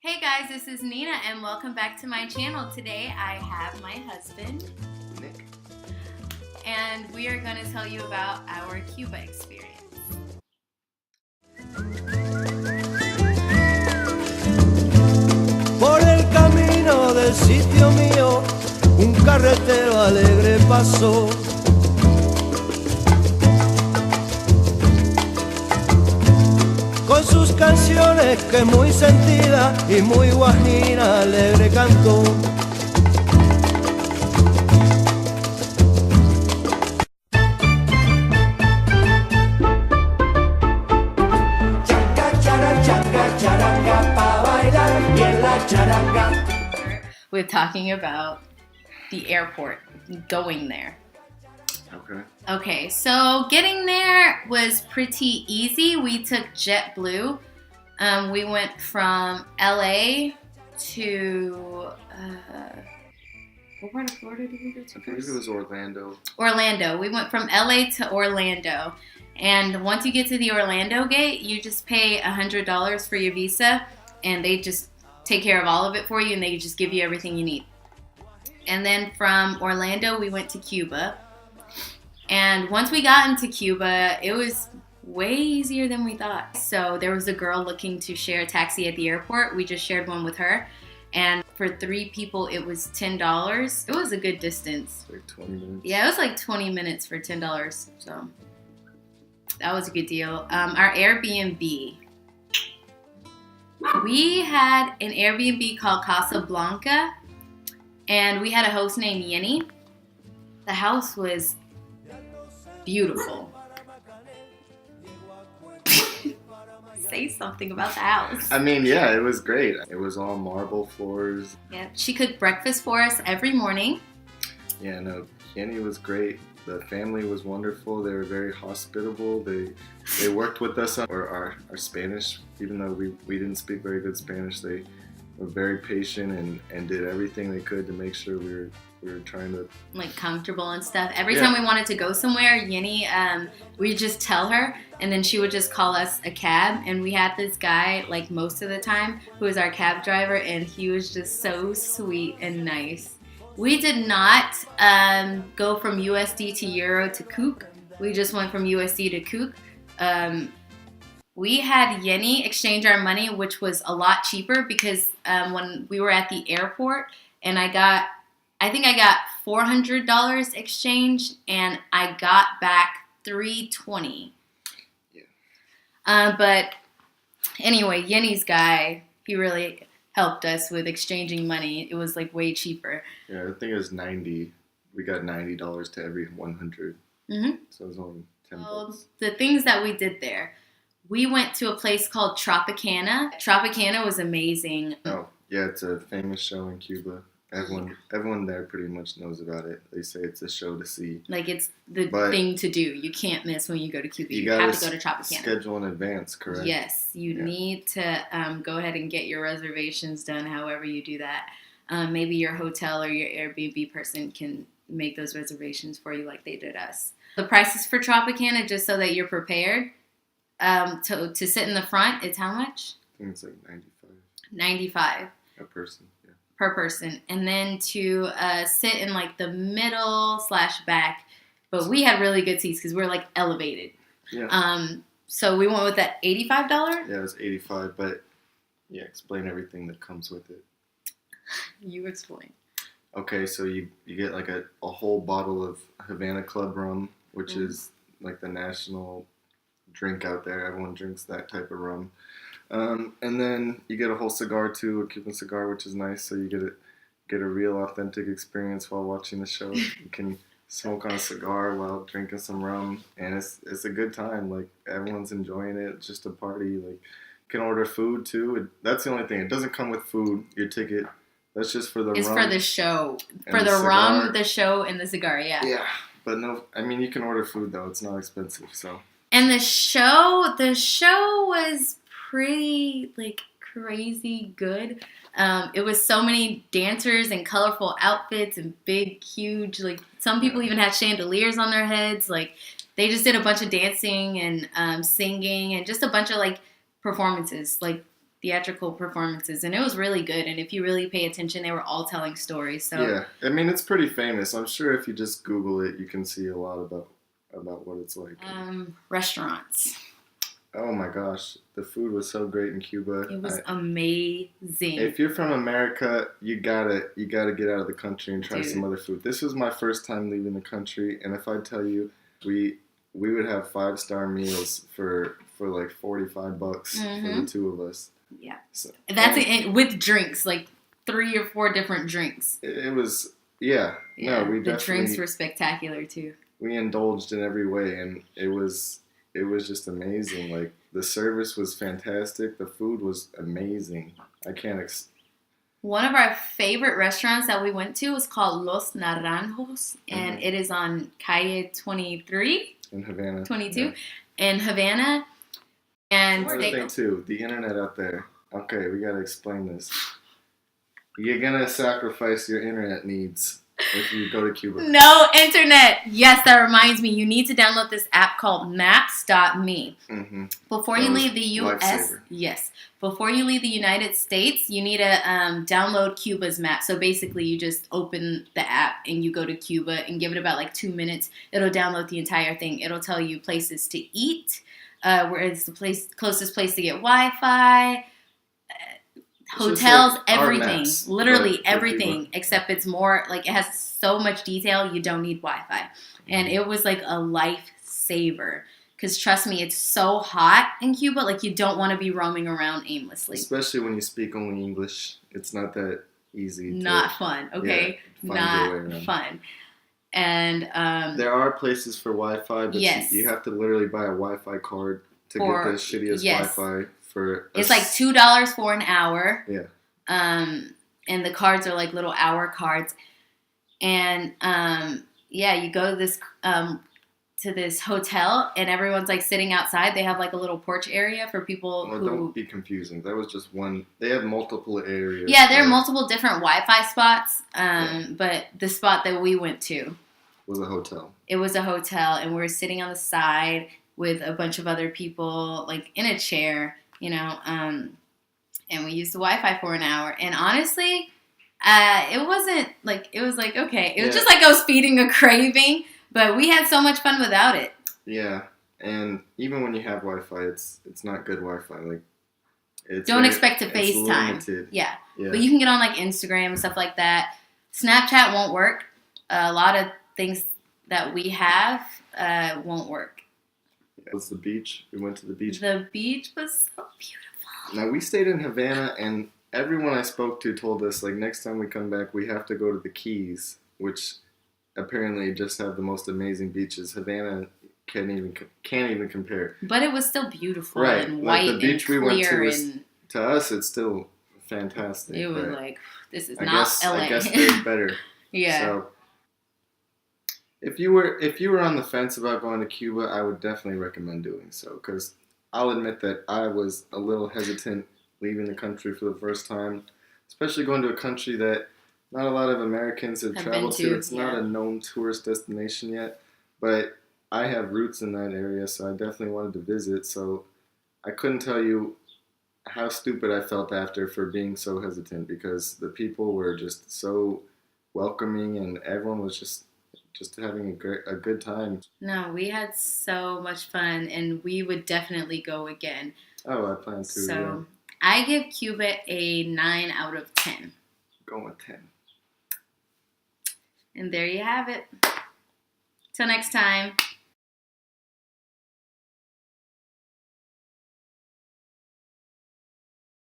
Hey guys, this is Nina and welcome back to my channel. Today I have my husband, Nick. And we are going to tell you about our Cuba experience. Por el camino del sitio mío, un carretero alegre pasó. Con sus canciones que muy sentida y muy guajira alegre cantó. Chaca, chara, chaca, charanga, pa' bailar bien la charanga. We're talking about the airport, going there. Okay, so getting there was pretty easy. We took JetBlue. We went from LA to what part of Florida did we go to? I believe it was Orlando. Orlando. We went from LA to Orlando. And once you get to the Orlando gate, you just pay $100 for your visa, and they just take care of all of it for you, and they just give you everything you need. And then from Orlando, we went to Cuba. And once we got into Cuba, it was way easier than we thought. So there was a girl looking to share a taxi at the airport. We just shared one with her. And for 3 people, it was $10. It was a good distance. Like 20 minutes. Yeah, it was like 20 minutes for $10. So that was a good deal. Our Airbnb. We had an Airbnb called Casablanca. And we had a host named Yenny. The house was beautiful. Say something about the house. I mean, yeah, it was great. It was all marble floors. Yeah, she cooked breakfast for us every morning. Yeah, no, Kenny was great. The family was wonderful. They were very hospitable. They worked with us on our Spanish, even though we didn't speak very good Spanish. They were very patient and did everything they could to make sure we were trying to like comfortable and stuff. Every time we wanted to go somewhere, Yenny, we'd just tell her, and then she would just call us a cab. And we had this guy, like most of the time, who was our cab driver, and he was just so sweet and nice. We did not go from USD to Euro to Kook. We just went from USD to Kook. We had Yenny exchange our money, which was a lot cheaper because when we were at the airport, and I think I got $400 exchanged, and I got back $320. Yeah. But anyway, Yenny's guy, he really helped us with exchanging money. It was like way cheaper. Yeah, I think it was 90. We got $90 to every 100. Mm-hmm. So it was only $10. So the things that we did there, we went to a place called Tropicana. Tropicana was amazing. Oh, yeah, it's a famous show in Cuba. Everyone there pretty much knows about it. They say it's a show to see. Like, it's the thing to do. You can't miss when you go to Cuba. You have to go to Tropicana. Schedule in advance, correct? Yes, you need to go ahead and get your reservations done however you do that. Maybe your hotel or your Airbnb person can make those reservations for you like they did us. The prices for Tropicana, just so that you're prepared, to sit in the front, it's how much? I think it's like $95. A person, yeah. Per person. And then to sit in like the middle / back. But we had really good seats because we're like elevated. Yeah. So we went with that $85? Yeah, it was $85, but yeah, explain everything that comes with it. You explain. Okay, so you get like a whole bottle of Havana Club rum, which is like the national drink out there. Everyone drinks that type of rum. And then you get a whole cigar too, a Cuban cigar, which is nice. So you get a real authentic experience while watching the show. You can smoke on a cigar while drinking some rum, and it's a good time. Like, everyone's enjoying it. It's just a party. Like, you can order food too. That's the only thing. It doesn't come with food. Your ticket. That's just for the rum. It's for the show. For the cigar. rum, the show, and the cigar, yeah. Yeah, but no, I mean, you can order food though. It's not expensive, so. And the show was pretty, like, crazy good. It was so many dancers and colorful outfits and big, huge, like, some people even had chandeliers on their heads. Like, they just did a bunch of dancing and singing and just a bunch of, like, performances. Like, theatrical performances, and it was really good. And if you really pay attention, they were all telling stories. So Yeah, I mean, it's pretty famous. I'm sure if you just Google it, you can see a lot about what it's like. Restaurants. Oh my gosh, the food was so great in Cuba. It was amazing. If you're from America, you gotta get out of the country and try some other food. This was my first time leaving the country, and if I tell you, we would have 5-star meals for like $45 for the two of us. Yeah, so, that's it with drinks, like 3 or 4 different drinks. It was no, we the definitely, drinks were spectacular too. We indulged in every way, and it was just amazing. Like, the service was fantastic. The food was amazing. I can't. One of our favorite restaurants that we went to was called Los Naranjos, and it is on Calle 23 in Havana, 22 in Havana. And another thing too, the internet out there. Okay, we gotta explain this. You're gonna sacrifice your internet needs if you go to Cuba. No internet. Yes, that reminds me. You need to download this app called Maps.me. Before you leave the U.S. Yes. Before you leave the United States, you need to download Cuba's map. So basically, you just open the app and you go to Cuba and give it about like 2 minutes. It'll download the entire thing. It'll tell you places to eat, where is the closest place to get Wi-Fi, hotels, like everything, literally everything, except it's more like it has so much detail. You don't need Wi-Fi, and it was like a lifesaver. Because trust me, it's so hot in Cuba. Like, you don't want to be roaming around aimlessly, especially when you speak only English. It's not that easy. Not fun. Okay, not fun. And there are places for Wi-Fi, but you have to literally buy a Wi-Fi card to get the shittiest Wi-Fi. It's like $2 for an hour. Yeah. And the cards are like little hour cards. And you go to this hotel, and everyone's like sitting outside. They have like a little porch area for people who. Don't be confusing. That was just one. They have multiple areas. Yeah, there are multiple different Wi-Fi spots. But the spot that we went to was a hotel. It was a hotel, and we were sitting on the side with a bunch of other people, like in a chair, and we used the Wi-Fi for an hour. And honestly, it wasn't like, it was like, okay. It was just like I was feeding a craving, but we had so much fun without it. Yeah, and even when you have Wi-Fi, it's not good Wi-Fi. Like, don't expect to FaceTime. Yeah, but you can get on like Instagram and stuff like that. Snapchat won't work. A lot of things that we have won't work. It was the beach. We went to the beach. The beach was so beautiful. Now, we stayed in Havana, and everyone I spoke to told us, like, next time we come back, we have to go to the Keys, which apparently just have the most amazing beaches. Havana can't even compare. But it was still beautiful, right? And white, like, the beach and clear, we went to was, to us, it's still fantastic. It was like, this is not LA. I guess they're better. Yeah. So if you were on the fence about going to Cuba, I would definitely recommend doing so, because I'll admit that I was a little hesitant leaving the country for the first time, especially going to a country that not a lot of Americans have traveled to. It's not a known tourist destination yet, but I have roots in that area, so I definitely wanted to visit. So I couldn't tell you how stupid I felt after for being so hesitant, because the people were just so welcoming and everyone was just having a good time. No, we had so much fun, and we would definitely go again. Oh, I plan to. So I give Cuba a 9 out of 10. Going with 10. And there you have it. Till next time.